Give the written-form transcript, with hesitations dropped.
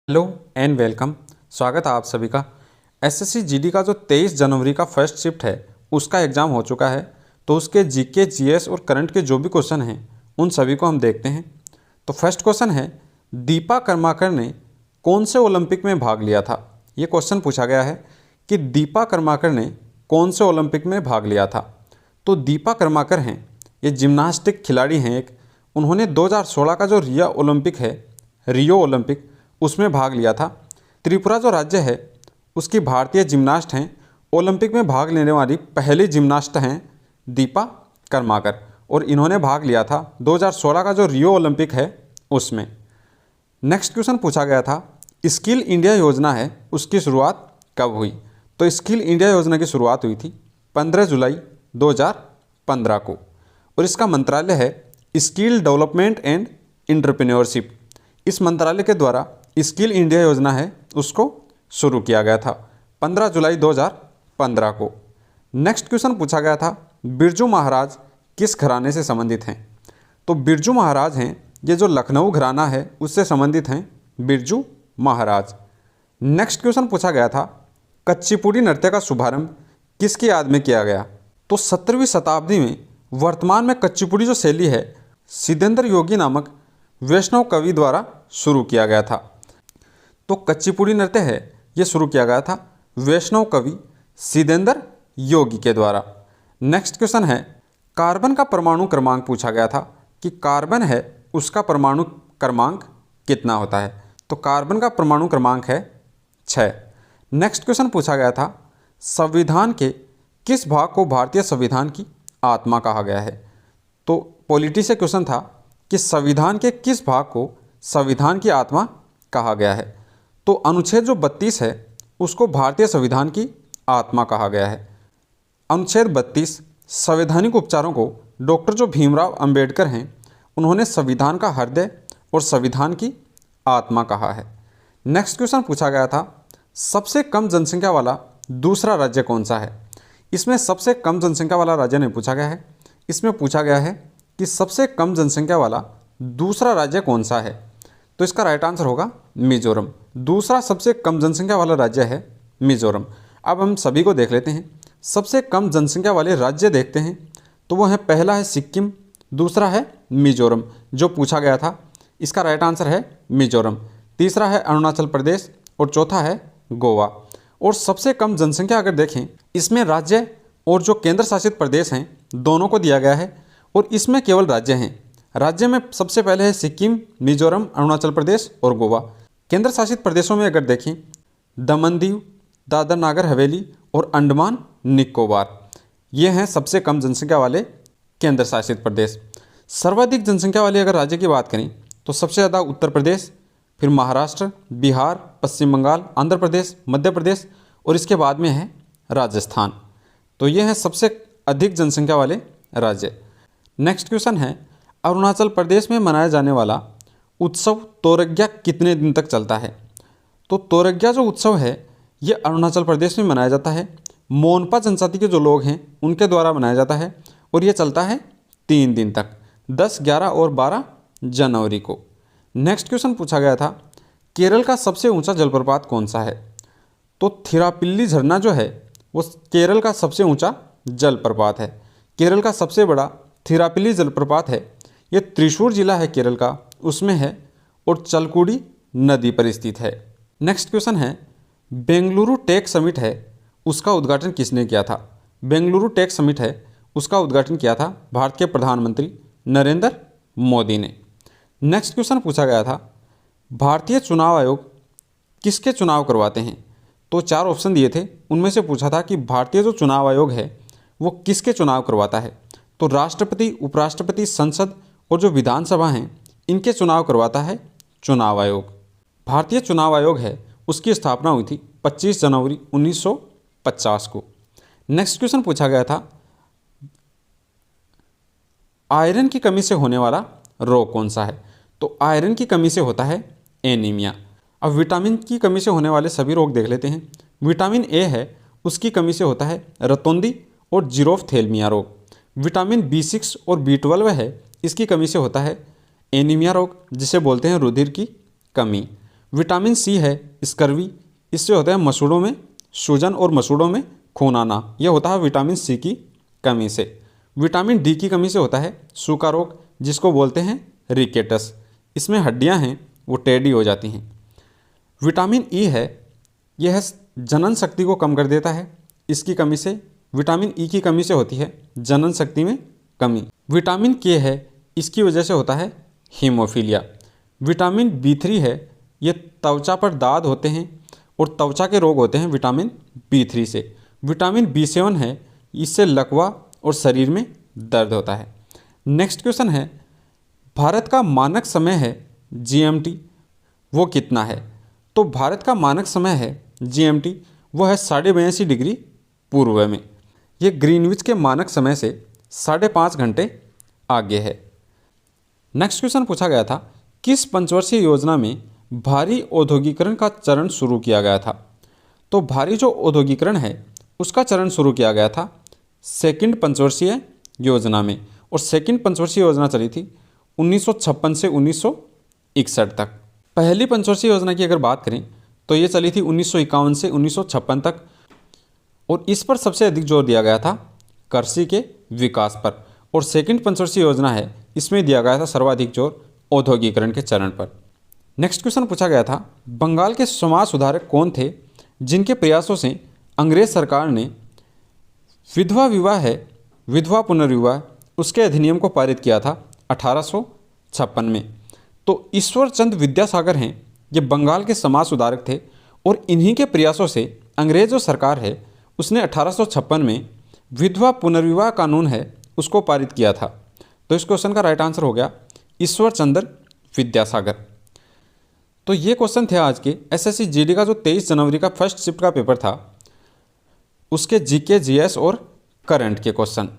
Hello and welcome. स्वागत है आप सभी का। एसएससी जीडी का जो 23 जनवरी का फर्स्ट शिफ्ट है उसका एग्ज़ाम हो चुका है। तो उसके जीके जीएस और करंट के जो भी क्वेश्चन हैं उन सभी को हम देखते हैं। तो फर्स्ट क्वेश्चन है, दीपा कर्माकर ने कौन से ओलंपिक में भाग लिया था। ये क्वेश्चन पूछा गया है कि दीपा कर्माकर ने कौन से ओलंपिक में भाग लिया था। तो दीपा कर्माकर हैं, ये जिम्नास्टिक खिलाड़ी हैं एक। उन्होंने 2016 का जो रियो ओलंपिक उसमें भाग लिया था। त्रिपुरा जो राज्य है उसकी भारतीय जिम्नास्ट हैं। ओलंपिक में भाग लेने वाली पहली जिम्नास्ट हैं दीपा कर्माकर और इन्होंने भाग लिया था 2016 का जो रियो ओलंपिक है उसमें। नेक्स्ट क्वेश्चन पूछा गया था, स्किल इंडिया योजना है उसकी शुरुआत कब हुई। तो स्किल इंडिया योजना की शुरुआत हुई थी 15 जुलाई 2015 को और इसका मंत्रालय है स्किल डेवलपमेंट एंड एंटरप्रेन्योरशिप। इस मंत्रालय के द्वारा स्किल इंडिया योजना है उसको शुरू किया गया था 15 जुलाई 2015 को। नेक्स्ट क्वेश्चन पूछा गया था, बिरजू महाराज किस घराने से संबंधित हैं। तो बिरजू महाराज हैं, ये जो लखनऊ घराना है उससे संबंधित हैं बिरजू महाराज। नेक्स्ट क्वेश्चन पूछा गया था, कच्चीपुड़ी नृत्य का शुभारंभ किसकी याद में किया गया। तो 17वीं शताब्दी में वर्तमान में कच्चीपुड़ी जो शैली है सिद्धेंद्र योगी नामक वैष्णव कवि द्वारा शुरू किया गया था। तो कच्चीपुड़ी नृत्य है ये शुरू किया गया था वैष्णव कवि सिद्धेंद्र योगी के द्वारा। नेक्स्ट क्वेश्चन है, कार्बन का परमाणु क्रमांक पूछा गया था कि कार्बन है उसका परमाणु क्रमांक कितना होता है। तो कार्बन का परमाणु क्रमांक है 6। नेक्स्ट क्वेश्चन पूछा गया था, संविधान के किस भाग को भारतीय संविधान की आत्मा कहा गया है। तो पॉलिटी से क्वेश्चन था कि संविधान के किस भाग को संविधान की आत्मा कहा गया है। तो अनुच्छेद जो 32 है उसको भारतीय संविधान की आत्मा कहा गया है। अनुच्छेद 32 संवैधानिक उपचारों को डॉक्टर जो भीमराव अंबेडकर हैं उन्होंने संविधान का हृदय और संविधान की आत्मा कहा है। नेक्स्ट क्वेश्चन पूछा गया था, सबसे कम जनसंख्या वाला दूसरा राज्य कौन सा है। इसमें सबसे कम जनसंख्या वाला राज्य नहीं पूछा गया है, इसमें पूछा गया है कि सबसे कम जनसंख्या वाला दूसरा राज्य कौन सा है। तो इसका राइट आंसर होगा मिजोरम। दूसरा सबसे कम जनसंख्या वाला राज्य है मिजोरम। अब हम सभी को देख लेते हैं, सबसे कम जनसंख्या वाले राज्य देखते हैं। तो वो है, पहला है सिक्किम, दूसरा है मिजोरम जो पूछा गया था, इसका राइट आंसर है मिजोरम। तीसरा है अरुणाचल प्रदेश और चौथा है गोवा। और सबसे कम जनसंख्या अगर देखें इसमें राज्य और जो केंद्र शासित प्रदेश हैं दोनों को दिया गया है और इसमें केवल राज्य हैं। राज्य में सबसे पहले है सिक्किम, मिजोरम, अरुणाचल प्रदेश और गोवा। केंद्र शासित प्रदेशों में अगर देखें दमन दीव, दादर नागर हवेली और अंडमान निकोबार, ये हैं सबसे कम जनसंख्या वाले केंद्र शासित प्रदेश। सर्वाधिक जनसंख्या वाले अगर राज्य की बात करें तो सबसे ज़्यादा उत्तर प्रदेश, फिर महाराष्ट्र, बिहार, पश्चिम बंगाल, आंध्र प्रदेश, मध्य प्रदेश और इसके बाद में है राजस्थान। तो ये हैं सबसे अधिक जनसंख्या वाले राज्य। नेक्स्ट क्वेश्चन है, अरुणाचल प्रदेश में मनाया जाने वाला उत्सव तोरग्या कितने दिन तक चलता है। तो तोरग्या जो उत्सव है ये अरुणाचल प्रदेश में मनाया जाता है। मोनपा जनजाति के जो लोग हैं उनके द्वारा मनाया जाता है और ये चलता है 3 दिन तक, 10, 11 और 12 जनवरी को। नेक्स्ट क्वेश्चन पूछा गया था, केरल का सबसे ऊंचा जलप्रपात कौन सा है। तो थिरापिल्ली झरना जो है वो केरल का सबसे ऊंचा जलप्रपात है। केरल का सबसे बड़ा थिरापिल्ली जलप्रपात है, ये त्रिशूर जिला है केरल का उसमें है और चलकुडी नदी पर स्थित है। नेक्स्ट क्वेश्चन है, बेंगलुरु टेक समिट है उसका उद्घाटन किसने किया था। बेंगलुरु टेक समिट है उसका उद्घाटन किया था भारत के प्रधानमंत्री नरेंद्र मोदी ने। नेक्स्ट क्वेश्चन पूछा गया था, भारतीय चुनाव आयोग किसके चुनाव करवाते हैं। तो 4 ऑप्शन दिए थे, उनमें से पूछा था कि भारतीय जो चुनाव आयोग है वो किसके चुनाव करवाता है। तो राष्ट्रपति, उपराष्ट्रपति, संसद और जो विधानसभा हैं इनके चुनाव करवाता है चुनाव आयोग। भारतीय चुनाव आयोग है उसकी स्थापना हुई थी 25 जनवरी 1950 को। नेक्स्ट क्वेश्चन पूछा गया था, आयरन की कमी से होने वाला रोग कौन सा है। तो आयरन की कमी से होता है एनीमिया। अब विटामिन की कमी से होने वाले सभी रोग देख लेते हैं। विटामिन ए है उसकी कमी से होता है रतौंधी और जीरोफ्थेल्मिया रोग। विटामिन B6 और B12 है इसकी कमी से होता है एनीमिया रोग जिसे बोलते हैं रुधिर की कमी। विटामिन सी है स्कर्वी, इससे होता है मसूड़ों में सूजन और मसूड़ों में खून आना, यह होता है विटामिन सी की कमी से। विटामिन डी की कमी से होता है सूखा रोग, जिसको बोलते हैं रिकेटस, इसमें हड्डियां हैं वो टेढ़ी हो जाती हैं। विटामिन ई है, यह जनन शक्ति को कम कर देता है, इसकी कमी से, विटामिन ई की कमी से होती है जनन शक्ति में कमी। विटामिन के है, इसकी वजह से होता है हीमोफीलिया। विटामिन बी3 है, ये त्वचा पर दाद होते हैं और त्वचा के रोग होते हैं विटामिन बी3 से। विटामिन बी7 है, इससे लकवा और शरीर में दर्द होता है। नेक्स्ट क्वेश्चन है, भारत का मानक समय है जीएमटी, वो कितना है? तो भारत का मानक समय है जीएमटी, वो है 82.5 डिग्री पूर्व में। ये ग्रीनविच के मानक समय से 5.5 घंटे आगे है। नेक्स्ट क्वेश्चन पूछा गया था, किस पंचवर्षीय योजना में भारी औद्योगिकरण का चरण शुरू किया गया था? तो भारी जो औद्योगिकरण है उसका चरण शुरू किया गया था सेकंड पंचवर्षीय योजना में, और सेकंड पंचवर्षीय योजना चली थी 1956 से 1961 तक। पहली पंचवर्षीय योजना की अगर बात करें तो ये चली थी 1951 से 1956 तक, और इस पर सबसे अधिक जोर दिया गया था कृषि के विकास पर। और सेकंड पंचवर्षीय योजना है, इसमें दिया गया था सर्वाधिक जोर औद्योगिकरण के चरण पर। नेक्स्ट क्वेश्चन पूछा गया था, बंगाल के समाज सुधारक कौन थे जिनके प्रयासों से अंग्रेज सरकार ने विधवा विवाह है, विधवा पुनर्विवाह, उसके अधिनियम को पारित किया था 1856 में। तो ईश्वर चंद विद्यासागर हैं, ये बंगाल के समाज सुधारक थे, और इन्हीं के प्रयासों से अंग्रेज जो सरकार है उसने 1856 में विधवा पुनर्विवाह कानून है उसको पारित किया था। तो इस क्वेश्चन का राइट आंसर हो गया ईश्वर चंद्र विद्यासागर। तो ये क्वेश्चन थे आज के एसएससी जीडी का जो 23 जनवरी का फर्स्ट शिफ्ट का पेपर था, उसके जीके जीएस और करंट के क्वेश्चन।